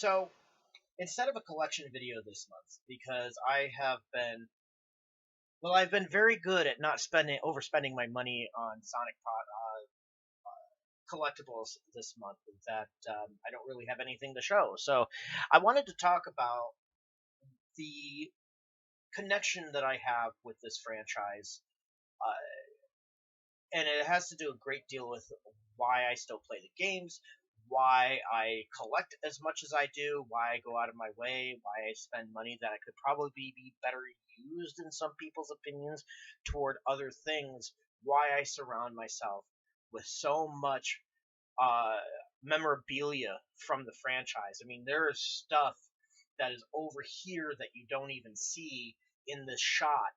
So instead of a collection video this month, because I've been very good at not overspending my money on collectibles this month. In fact, I don't really have anything to show. So I wanted to talk about the connection that I have with this franchise, and it has to do a great deal with why I still play the games, why I collect as much as I do, why I go out of my way, why I spend money that I could probably be better used in some people's opinions toward other things, why I surround myself with so much uh, memorabilia from the franchise. I mean, there is stuff that is over here that you don't even see in this shot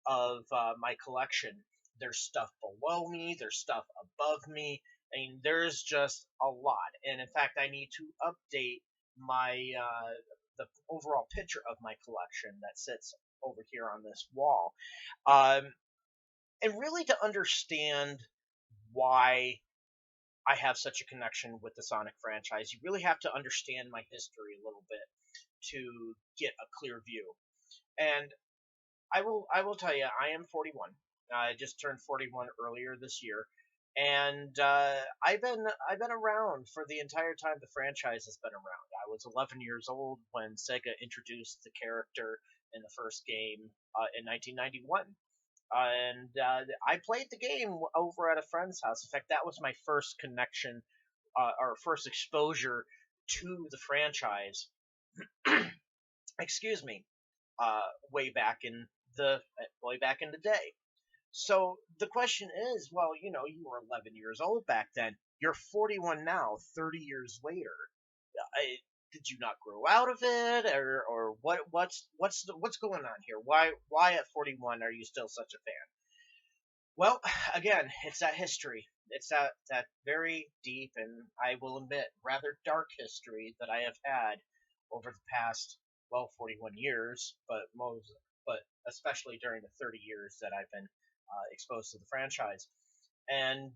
of my collection. There's stuff below me, there's stuff above me. I mean, there's just a lot. And in fact, I need to update my the overall picture of my collection that sits over here on this wall. Um, and really to understand why I have such a connection with the Sonic franchise, you really have to understand my history a little bit to get a clear view. And I will tell you, I am 41. I just turned 41 earlier this year, and I've been around for the entire time the franchise has been around. I was 11 years old when Sega introduced the character in the first game in 1991. And I played the game over at a friend's house. In fact, that was my first connection or first exposure to the franchise. Excuse me. Way back in the day. So the question is, well, you were 11 years old back then. You're 41 now, 30 years later. Did you not grow out of it, or what's going on here? Why at 41 are you still such a fan? Well, again, it's that history. It's that very deep and, I will admit, rather dark history that I have had over the past, well, 41 years, but especially during the 30 years that I've been exposed to the franchise. And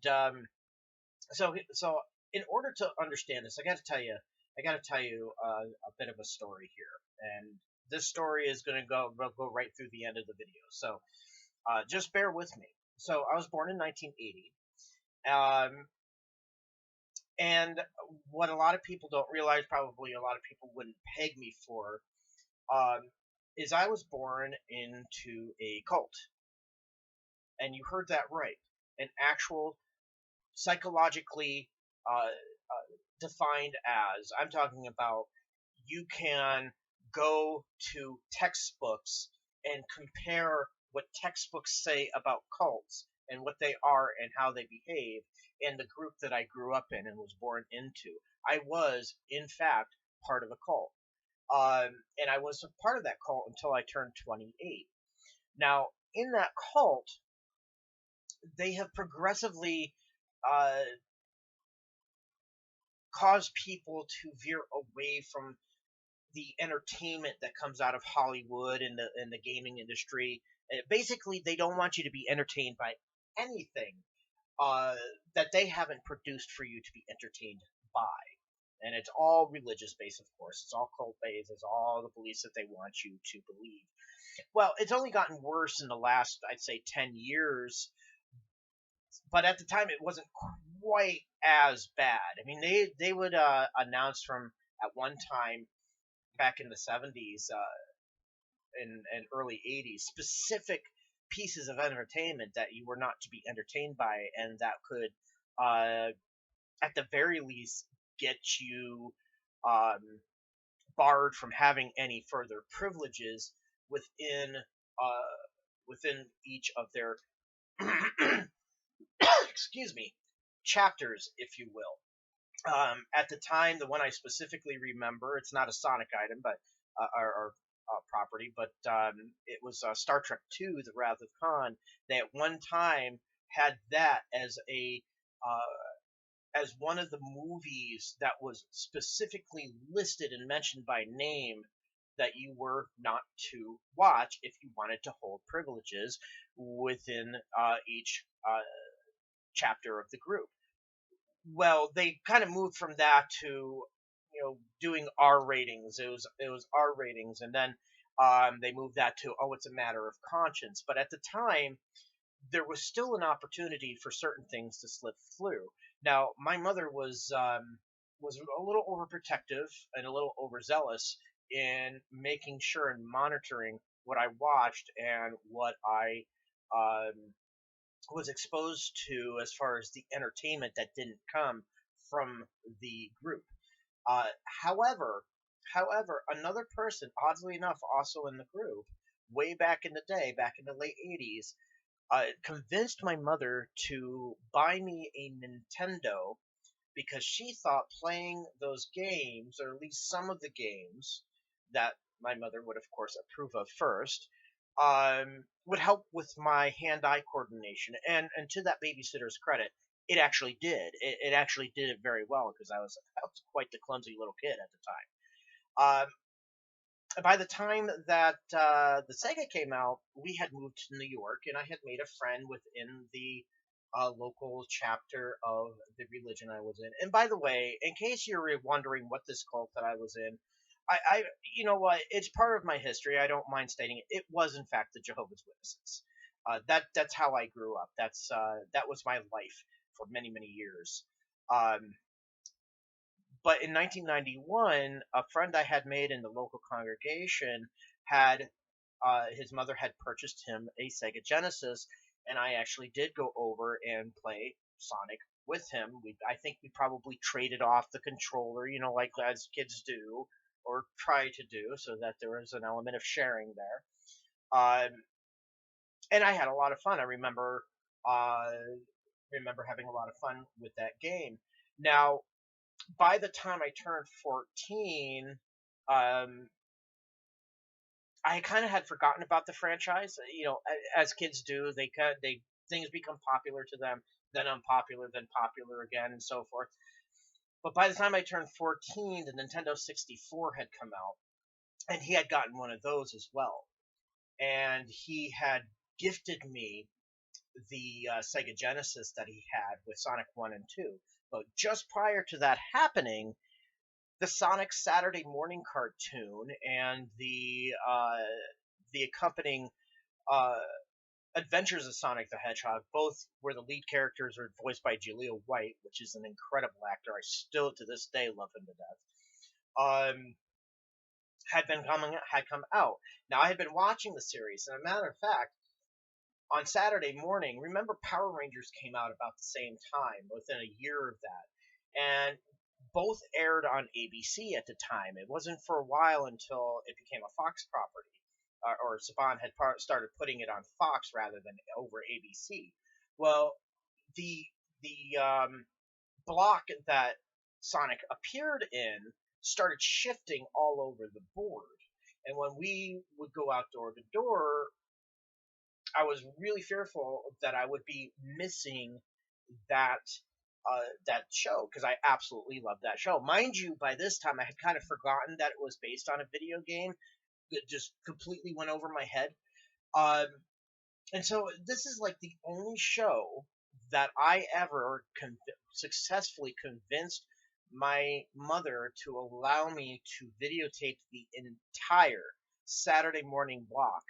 so in order to understand this, I got to tell you a bit of a story here, and this story is going to go right through the end of the video. So just bear with me. So I was born in 1980, and what a lot of people don't realize, probably a lot of people wouldn't peg me for, um, is I was born into a cult. And you heard that right. An actual psychologically defined as. I'm talking about, you can go to textbooks and compare what textbooks say about cults and what they are and how they behave, and the group that I grew up in and was born into. I was, in fact, part of a cult. And I was a part of that cult until I turned 28. Now, in that cult, they have progressively uh, caused people to veer away from the entertainment that comes out of Hollywood and the gaming industry. Basically, they don't want you to be entertained by anything uh, that they haven't produced for you to be entertained by. And it's all religious based, of course. It's all cult based. It's all the beliefs that they want you to believe. Well, it's only gotten worse in the last, I'd say, 10 years, but at the time it wasn't quite as bad. I mean, they would announce from at one time back in the 70s and early 80s specific pieces of entertainment that you were not to be entertained by, and that could uh, at the very least get you um, barred from having any further privileges within within each of their excuse me, chapters, if you will. At the time, the one I specifically remember, it's not a Sonic item, but or property, but it was Star Trek II: The Wrath of Khan. They at one time had that as one of the movies that was specifically listed and mentioned by name that you were not to watch if you wanted to hold privileges within each chapter of the group. Well, they kind of moved from that to doing R ratings. It was R ratings, and then they moved that to, oh, it's a matter of conscience. But at the time, there was still an opportunity for certain things to slip through. Now, my mother was a little overprotective and a little overzealous in making sure and monitoring what I watched and what I was exposed to as far as the entertainment that didn't come from the group. Uh, however, however, another person, oddly enough, also in the group, way back in the day, back in the late '80s, convinced my mother to buy me a Nintendo because she thought playing those games, or at least some of the games that my mother would, of course, approve of first, would help with my hand-eye coordination. And to that babysitter's credit, it actually did. It actually did it very well because I was quite the clumsy little kid at the time. By the time that the Sega came out, we had moved to New York, and I had made a friend within the local chapter of the religion I was in. And by the way, in case you're wondering what this cult that I was in, you know what? It's part of my history. I don't mind stating it. It was, in fact, the Jehovah's Witnesses. That's how I grew up. That was my life for many many years. Um, but in 1991, a friend I had made in the local congregation had his mother had purchased him a Sega Genesis, and I actually did go over and play Sonic with him. I think we probably traded off the controller, like as kids do, or try to do, so that there was an element of sharing there. And I had a lot of fun. I remember having a lot of fun with that game. Now, by the time I turned 14, um, I kind of had forgotten about the franchise. As kids do, they things become popular to them, then unpopular, then popular again, and so forth. But by the time I turned 14, the Nintendo 64 had come out, and he had gotten one of those as well. And he had gifted me the Sega Genesis that he had with Sonic 1 and 2. But just prior to that happening, the Sonic Saturday morning cartoon and the accompanying uh, Adventures of Sonic the Hedgehog, both where the lead characters are voiced by Julia White, which is an incredible actor. I still to this day love him to death. Had come out. Now I had been watching the series, and a matter of fact, on Saturday morning, remember Power Rangers came out about the same time, within a year of that, and both aired on ABC at the time. It wasn't for a while until it became a Fox property, or Saban had started putting it on Fox rather than over ABC. Well, the the block that Sonic appeared in started shifting all over the board, and when we would go out door to door, I was really fearful that I would be missing that that show because I absolutely loved that show. Mind you, by this time I had kind of forgotten that it was based on a video game that just completely went over my head. Um, and so this is like the only show that I ever successfully convinced my mother to allow me to videotape the entire Saturday morning block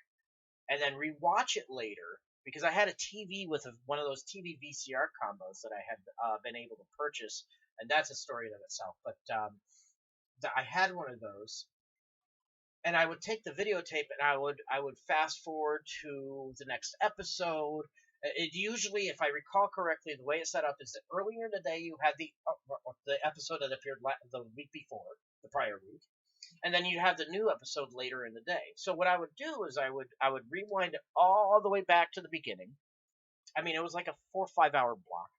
and then rewatch it later because I had a TV with one of those TV VCR combos that I had been able to purchase, and that's a story in itself. But I had one of those, and I would take the videotape and I would fast forward to the next episode. It usually, if I recall correctly, the way it's set up is that earlier in the day you had the episode that appeared the week before, the prior week, and then you have the new episode later in the day. So what I would do is I would rewind it all the way back to the beginning. I mean, it was like a 4 or 5 hour block,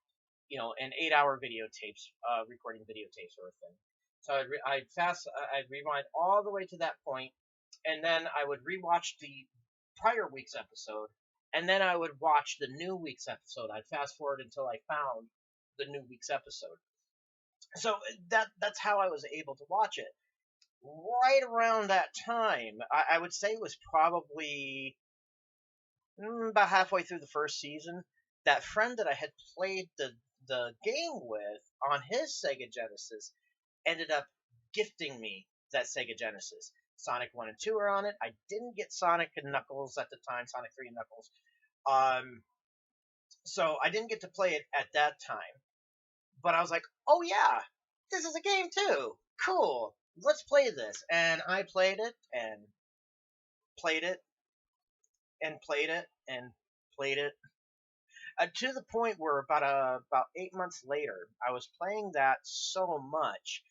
and 8 hour videotapes, recording videotapes sort of thing. So I'd rewind all the way to that point, and then I would rewatch the prior week's episode, and then I would watch the new week's episode. I'd fast forward until I found the new week's episode. So that's how I was able to watch it. Right around that time, I would say it was probably about halfway through the first season. That friend that I had played the game with on his Sega Genesis ended up gifting me that Sega Genesis. Sonic 1 and 2 are on it. I didn't get Sonic and Knuckles at the time, Sonic 3 and Knuckles. So I didn't get to play it at that time. But I was like, oh yeah, this is a game too. Cool. Let's play this. And I played it and played it and played it and played it to the point where about 8 months later, I was playing that so much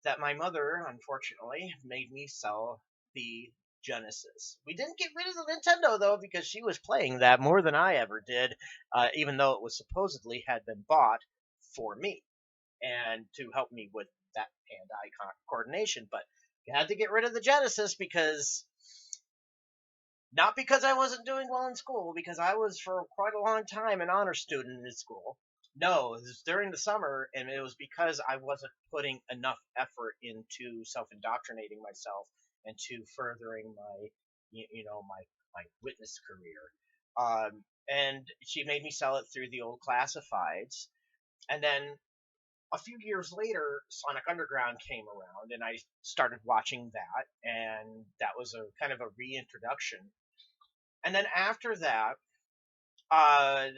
that my mother, unfortunately, made me sell the Genesis. We didn't get rid of the Nintendo though, because she was playing that more than I ever did, even though it was supposedly had been bought for me and to help me with that hand-eye coordination. But you had to get rid of the Genesis because not because I wasn't doing well in school, because I was for quite a long time an honor student in school. No, it was during the summer, and it was because I wasn't putting enough effort into self-indoctrinating myself and to furthering my, my witness career. And she made me sell it through the old classifieds, and then a few years later, Sonic Underground came around, and I started watching that, and that was a kind of a reintroduction. And then after that, uh,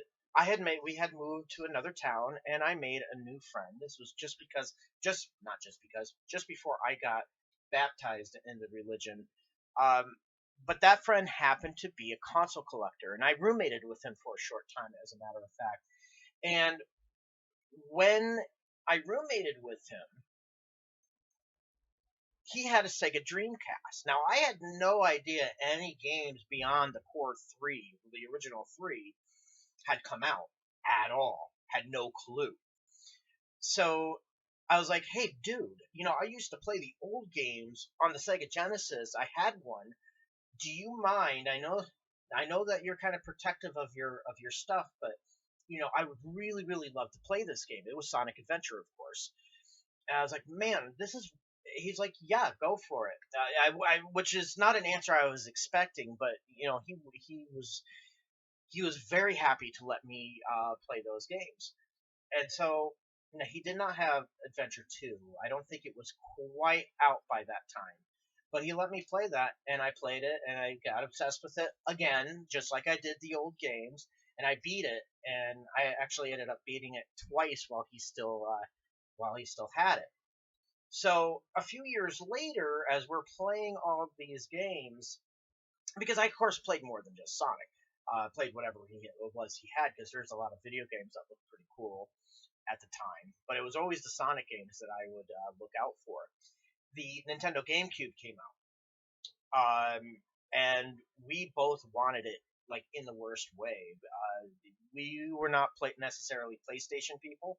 we had moved to another town, and I made a new friend. This was just before I got baptized in the religion. Um, but that friend happened to be a console collector, and I roommated with him for a short time, as a matter of fact. And when I roommated with him, he had a Sega Dreamcast. Now, I had no idea any games beyond the core three, the original three, had come out at all. Had no clue. So I was like, hey, dude, I used to play the old games on the Sega Genesis. I had one. Do you mind? I know that you're kind of protective of your stuff, but I would really, really love to play this game. It was Sonic Adventure, of course. And I was like, man, this is. He's like, yeah, go for it. Which is not an answer I was expecting, but he was very happy to let me play those games. And so he did not have Adventure 2. I don't think it was quite out by that time. But he let me play that, and I played it, and I got obsessed with it again, just like I did the old games. And I beat it, and I actually ended up beating it twice while he still had it. So a few years later, as we're playing all of these games, because I of course played more than just Sonic, played whatever it was he had, because there's a lot of video games that looked pretty cool at the time. But it was always the Sonic games that I would look out for. The Nintendo GameCube came out, and we both wanted it like in the worst way. We were not necessarily PlayStation people.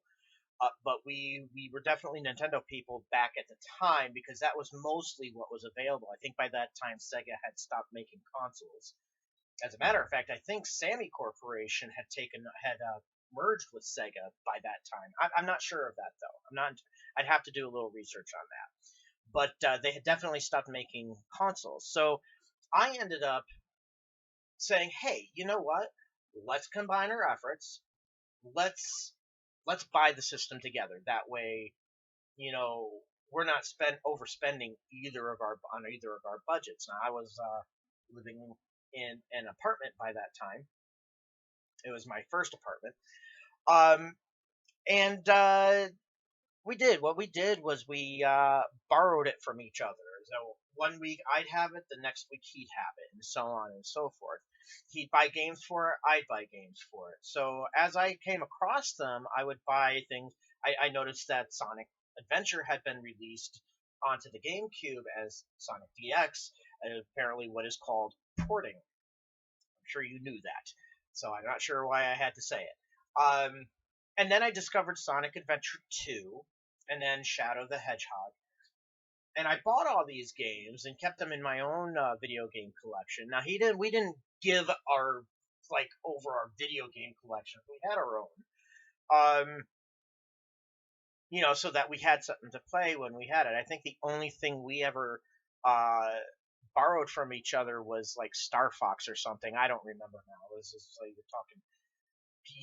But we were definitely Nintendo people back at the time, because that was mostly what was available. I think by that time Sega had stopped making consoles. As a matter of fact, I think Sammy Corporation had merged with Sega by that time. I'm not sure of that though. I'm not. I'd have to do a little research on that. But they had definitely stopped making consoles. So I ended up saying, "Hey, you know what? Let's combine our efforts. Let's buy the system together. That way, we're not overspending on either of our budgets." Now, I was living in an apartment by that time. It was my first apartment, and what we did was we borrowed it from each other. So one week I'd have it, the next week he'd have it, and so on and so forth. He'd buy games for it, I'd buy games for it. So as I came across them, I would buy things. I noticed that Sonic Adventure had been released onto the GameCube as Sonic DX, apparently what is called porting. I'm sure you knew that, so I'm not sure why I had to say it. And then I discovered Sonic Adventure 2, and then Shadow the Hedgehog. And I bought all these games and kept them in my own video game collection. Now we didn't give over our video game collection. We had our own, so that we had something to play when we had it. I think the only thing we ever borrowed from each other was like Star Fox or something. I don't remember now. It was just like we're talking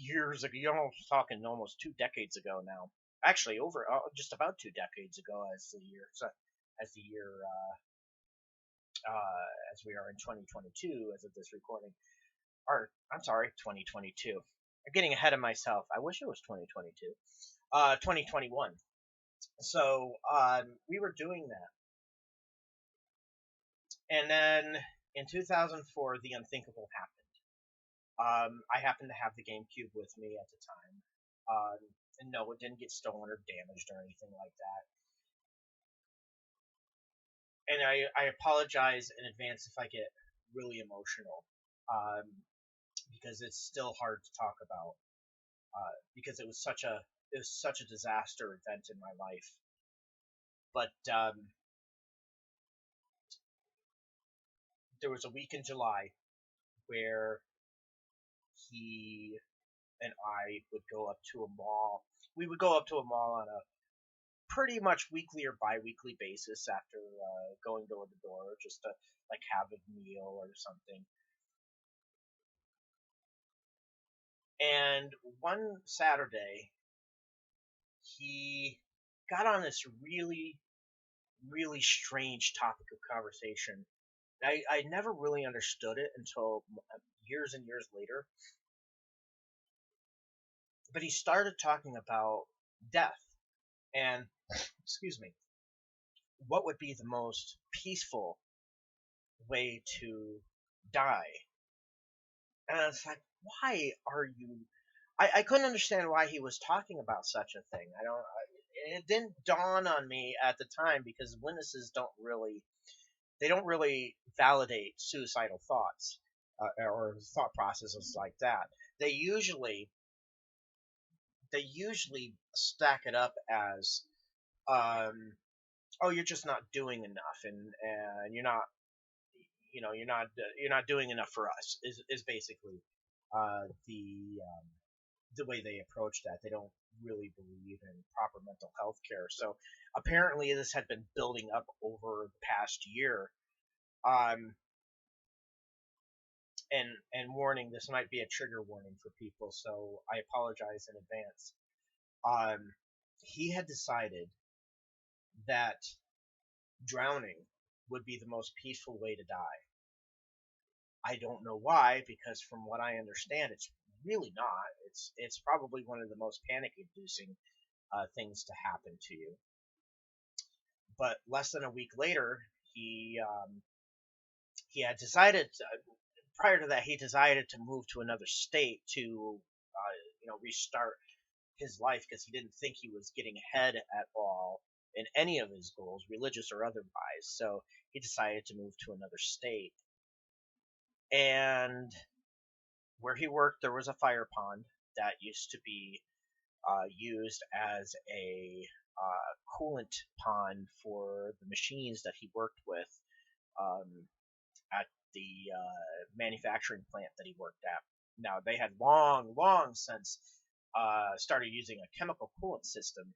years ago. You're almost talking almost 2 decades ago now. actually over just about 2 decades ago, as the year as we are in 2022 as of this recording. Or I'm sorry, 2022. I'm getting ahead of myself. I wish it was 2022. 2021. So we were doing that, and then in 2004, the unthinkable happened. I happened to have the GameCube with me at the time, um, and no, it didn't get stolen or damaged or anything like that. And I apologize in advance if I get really emotional, um, because it's still hard to talk about, because it was such a disaster event in my life. But there was a week in July where he and I would go up to a mall. We would go up to a mall on a pretty much weekly or bi-weekly basis after going door to door, just to like have a meal or something. And one Saturday, he got on this really, really strange topic of conversation. I never really understood it until years and years later. But he started talking about death and, excuse me, what would be the most peaceful way to die. And I was like, why are you? I couldn't understand why he was talking about such a thing. It didn't dawn on me at the time because witnesses they don't really validate suicidal thoughts, or thought processes like that. They usually they usually stack it up as, um, oh, you're just not doing enough, and you're not, you're not doing enough for us, is basically the way they approach that. They don't really believe in proper mental health care. So apparently this had been building up over the past year. Um, and warning, this might be a trigger warning for people, so I apologize in advance. He had decided that drowning would be the most peaceful way to die. I don't know why, because from what I understand, it's really not. It's probably one of the most panic-inducing things to happen to you. But less than a week later, he had decided prior to that he decided to move to another state to restart his life because he didn't think he was getting ahead at all in any of his goals, religious or otherwise. So he decided to move to another state. And where he worked, there was a fire pond that used to be used as a coolant pond for the machines that he worked with, um, at the manufacturing plant that he worked at. Now, they had long, long since started using a chemical coolant system,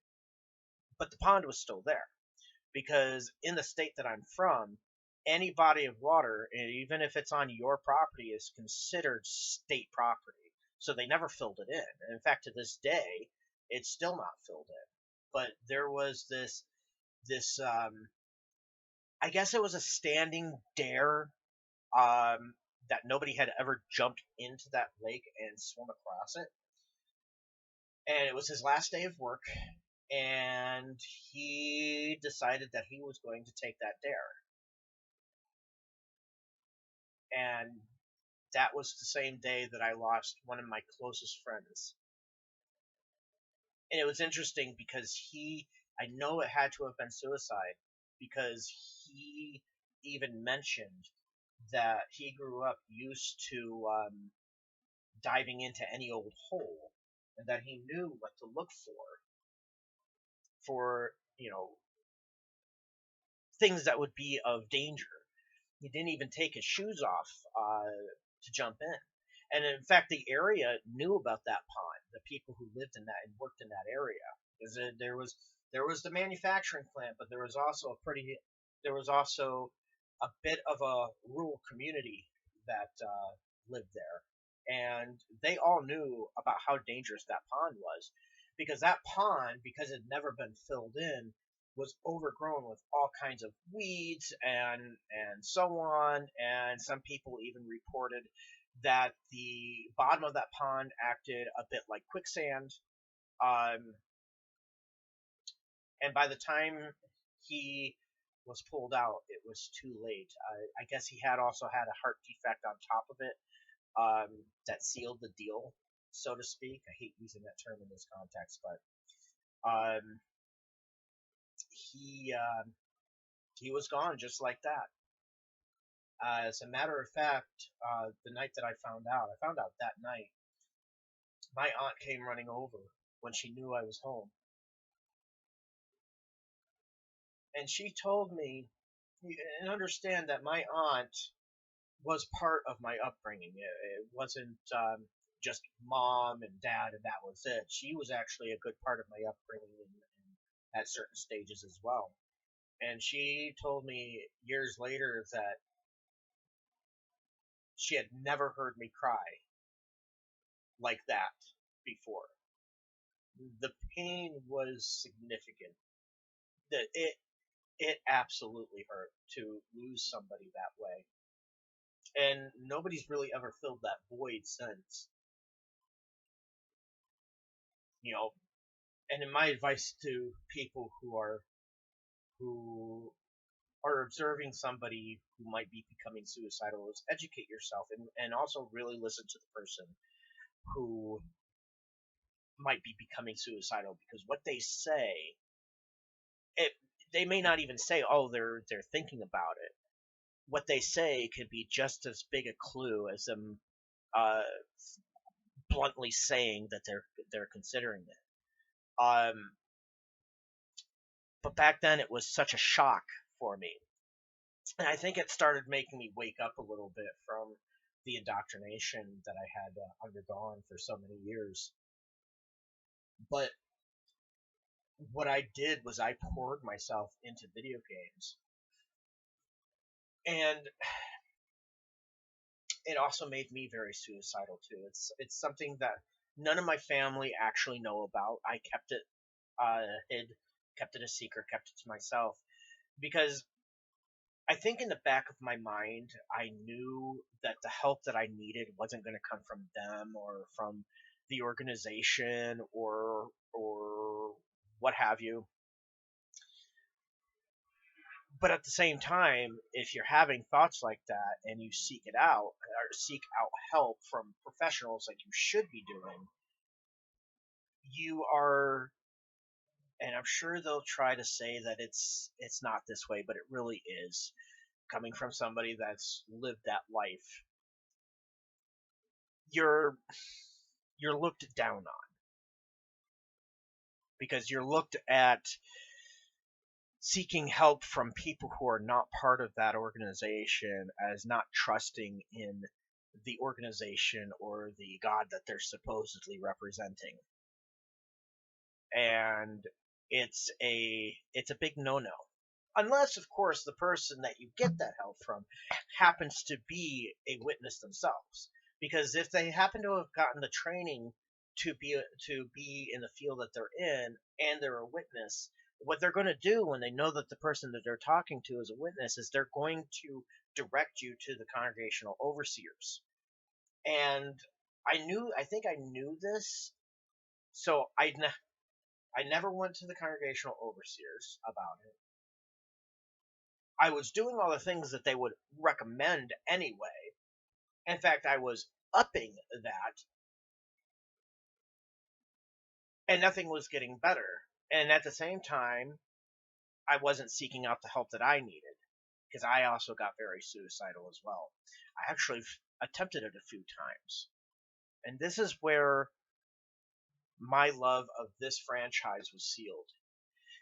but the pond was still there because in the state that I'm from, any body of water, even if it's on your property, is considered state property. So they never filled it in. And in fact, to this day, it's still not filled in. But there was this I guess it was a standing dare, that nobody had ever jumped into that lake and swum across it. And it was his last day of work, and he decided that he was going to take that dare. And that was the same day that I lost one of my closest friends. And it was interesting because I know it had to have been suicide, because he even mentioned that he grew up used to diving into any old hole, and that he knew what to look for things that would be of danger. He didn't even take his shoes off to jump in. And in fact, the area knew about that pond. The people who lived in that and worked in that area, because there was the manufacturing plant, but there was also a bit of a rural community that lived there, and they all knew about how dangerous that pond was. because that pond, because it had never been filled in, was overgrown with all kinds of weeds and so on. And some people even reported that the bottom of that pond acted a bit like quicksand. Um, and by the time he was pulled out, it was too late. I guess he had also had a heart defect on top of it, that sealed the deal, so to speak. I hate using that term in this context, but um, he he was gone just like that. As a matter of fact, the night that I found out that night, my aunt came running over when she knew I was home, and she told me, and understand that my aunt was part of my upbringing. It wasn't just mom and dad, and that was it. She was actually a good part of my upbringing at certain stages as well. And she told me years later that she had never heard me cry like that before. The pain was significant. That it absolutely hurt to lose somebody that way, and nobody's really ever filled that void since. You know, and in my advice to people who are observing somebody who might be becoming suicidal is educate yourself, and also really listen to the person who might be becoming suicidal, because what they say, it they may not even say, oh, they're thinking about it. What they say could be just as big a clue as them uh, bluntly saying that they're considering it. But back then it was such a shock for me, and I think it started making me wake up a little bit from the indoctrination that I had undergone for so many years. But what I did was I poured myself into video games, and it also made me very suicidal too. It's something that none of my family actually know about. I kept it hid, kept it a secret, kept it to myself, because I think in the back of my mind, I knew that the help that I needed wasn't going to come from them or from the organization or what have you. But at the same time, if you're having thoughts like that and you seek it out or seek out help from professionals like you should be doing, you are, and I'm sure they'll try to say that it's not this way, but it really is. Coming from somebody that's lived that life, you're you're looked down on, because you're looked at seeking help from people who are not part of that organization as not trusting in the organization or the god that they're supposedly representing. And it's a big no-no, unless of course the person that you get that help from happens to be a witness themselves. Because if they happen to have gotten the training to be in the field that they're in, and they're a witness, what they're going to do when they know that the person that they're talking to is a witness is they're going to direct you to the congregational overseers. And I think I knew this, so I never went to the congregational overseers about it. I was doing all the things that they would recommend anyway. In fact, I was upping that, and nothing was getting better. And at the same time, I wasn't seeking out the help that I needed, because I also got very suicidal as well. I actually attempted it a few times. And this is where my love of this franchise was sealed.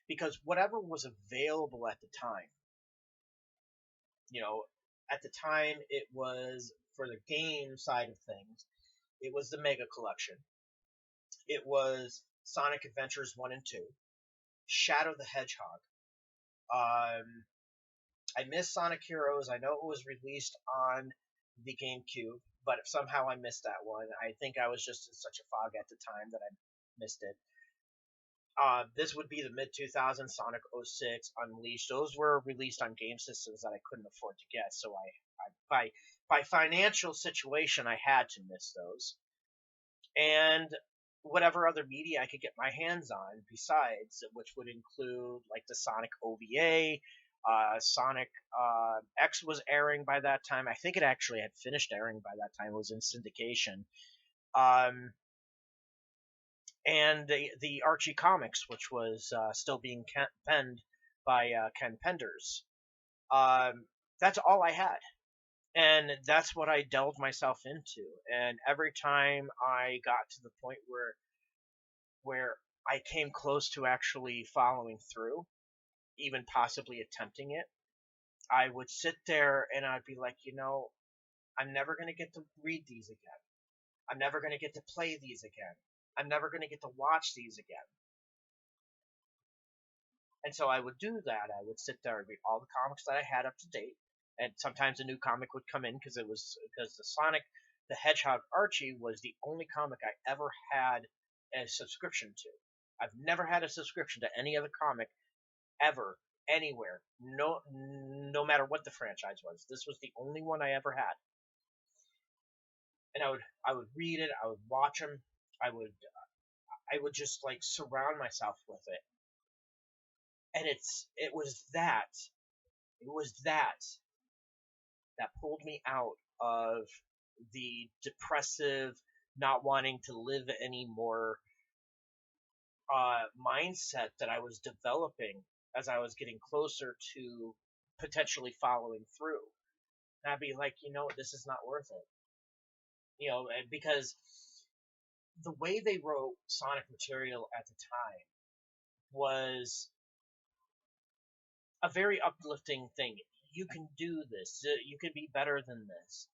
Because whatever was available at the time, you know, at the time it was for the game side of things, it was the Mega Collection. It was Sonic Adventures 1 and 2, Shadow the Hedgehog. Um, I missed Sonic Heroes. I know it was released on the GameCube, but somehow I missed that one. I think I was just in such a fog at the time that I missed it. This would be the mid 2000s. Sonic '06, Unleashed. Those were released on game systems that I couldn't afford to get, so by financial situation, I had to miss those. And whatever other media I could get my hands on besides, which would include like the Sonic OVA. Sonic X was airing by that time. I think it actually had finished airing by that time. It was in syndication. Um, and the Archie comics, which was still being penned by Ken Penders. Um, that's all I had, and that's what I delved myself into. And every time I got to the point where I came close to actually following through, even possibly attempting it, I would sit there and I'd be like, I'm never going to get to read these again. I'm never going to get to play these again. I'm never going to get to watch these again. And so I would do that. I would sit there and read all the comics that I had up to date, and sometimes a new comic would come in because the Sonic the Hedgehog Archie was the only comic I ever had a subscription to. I've never had a subscription to any other comic ever anywhere. No matter what the franchise was. This was the only one I ever had. And I would read it. I would watch them. I would just like surround myself with it. And it was that pulled me out of the depressive, not wanting to live anymore mindset that I was developing as I was getting closer to potentially following through. And I'd be like, this is not worth it. Because the way they wrote Sonic material at the time was a very uplifting thing. You can do this. You can be better than this.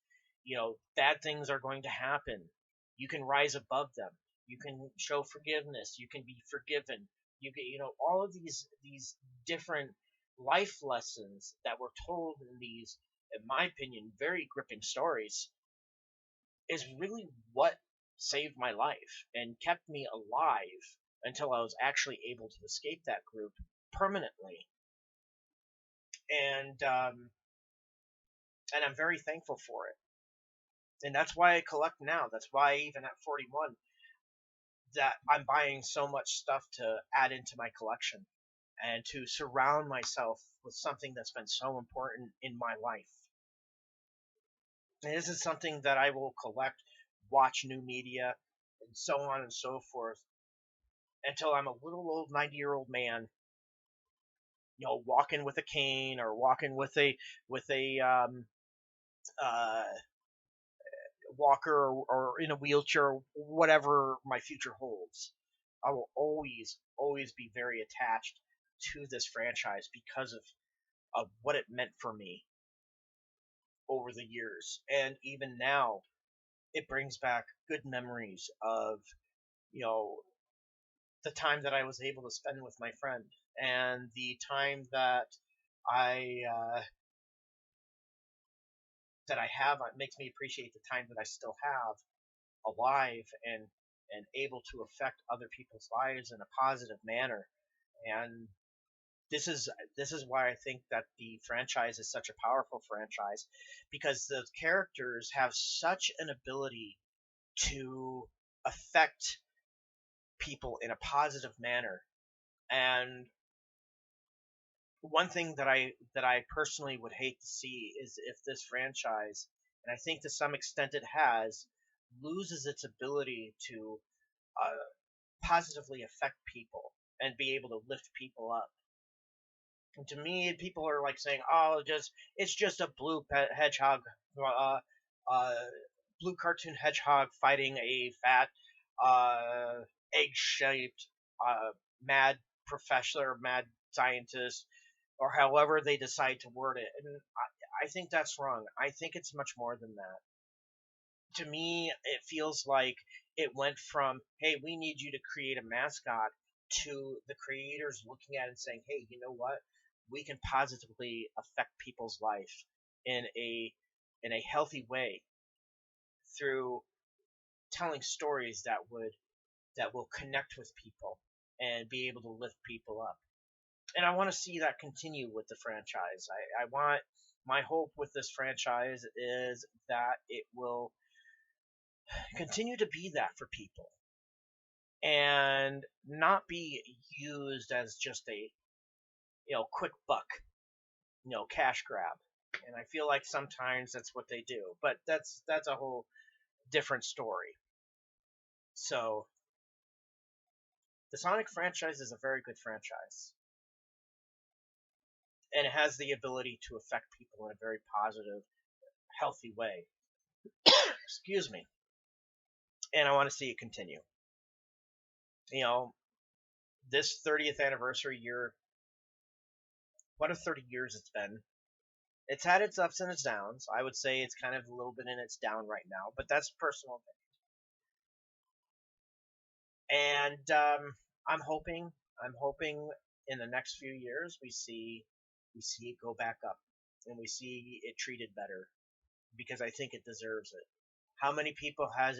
Bad things are going to happen. You can rise above them. You can show forgiveness. You can be forgiven. You can, all of these different life lessons that were told in these, in my opinion, very gripping stories, is really what saved my life and kept me alive until I was actually able to escape that group permanently. And I'm very thankful for it. And that's why I collect now. That's why even at 41, that I'm buying so much stuff to add into my collection and to surround myself with something that's been so important in my life. And this is something that I will collect, watch new media, and so on and so forth until I'm a little old 90-year-old man, walking with a cane or walking with a uh, walker or in a wheelchair, or whatever my future holds. I will always be very attached to this franchise because of what it meant for me over the years. And even now, it brings back good memories of, you know, the time that I was able to spend with my friend and the time I uh, that I have. It makes me appreciate the time that I still have alive and able to affect other people's lives in a positive manner. And this is why I think that the franchise is such a powerful franchise, because the characters have such an ability to affect people in a positive manner. And one thing that I personally would hate to see is if this franchise, and I think to some extent it has, loses its ability to uh, positively affect people and be able to lift people up. And to me, people are like saying, "Oh, it's just a blue hedgehog, uh, uh, blue cartoon hedgehog fighting a fat, uh, egg-shaped, mad professor, mad scientist, or however they decide to word it." And I think that's wrong. I think it's much more than that. To me, it feels like it went from, "Hey, we need you to create a mascot," to the creators looking at it and saying, "Hey, you know what? We can positively affect people's life in a healthy way through telling stories that will connect with people and be able to lift people up. And I want to see that continue with the franchise. I want my hope with this franchise is that it will continue to be that for people and not be used as just a quick buck, cash grab. And I feel like sometimes that's what they do, but that's a whole different story. So the Sonic franchise is a very good franchise, and it has the ability to affect people in a very positive, healthy way. Excuse me. And I want to see it continue. This 30th anniversary year, what a 30 years it's been. It's had its ups and its downs. I would say it's kind of a little bit in its down right now, but that's personal. And I'm hoping in the next few years we see it go back up and we see it treated better because I think it deserves it. How many people has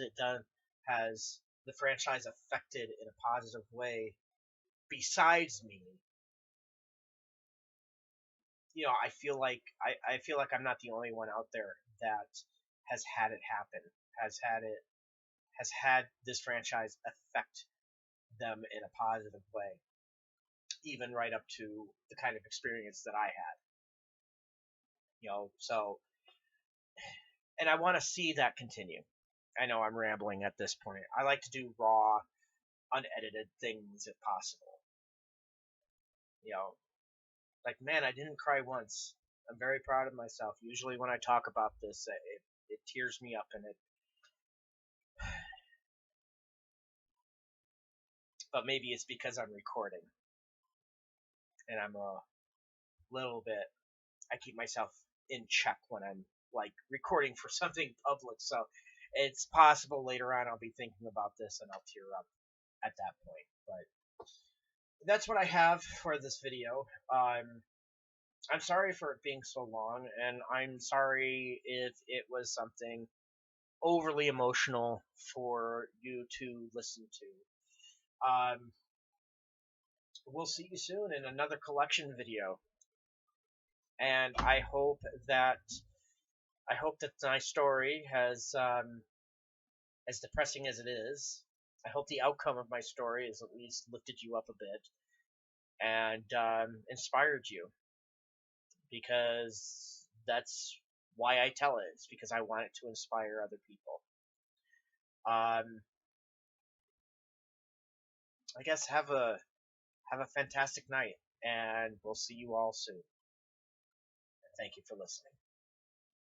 the franchise affected in a positive way besides me? I feel like I'm not the only one out there that has had it happen, has had this franchise affect them in a positive way, even right up to the kind of experience that I had. So and I want to see that continue. I know I'm rambling at this point. I like to do raw, unedited things if possible. You know, like man, I didn't cry once. I'm very proud of myself. Usually when I talk about this, it tears me up, but maybe it's because I'm recording and I'm a little bit. I keep myself in check when I'm like recording for something public. So it's possible later on I'll be thinking about this and I'll tear up at that point. But that's what I have for this video. I'm sorry for it being so long, and I'm sorry if it was something overly emotional for you to listen to. We'll see you soon in another collection video, and I hope that my story has, as depressing as it is, I hope the outcome of my story has at least lifted you up a bit and inspired you, because that's why I tell it. It's because I want it to inspire other people. I guess have a fantastic night, and we'll see you all soon. Thank you for listening.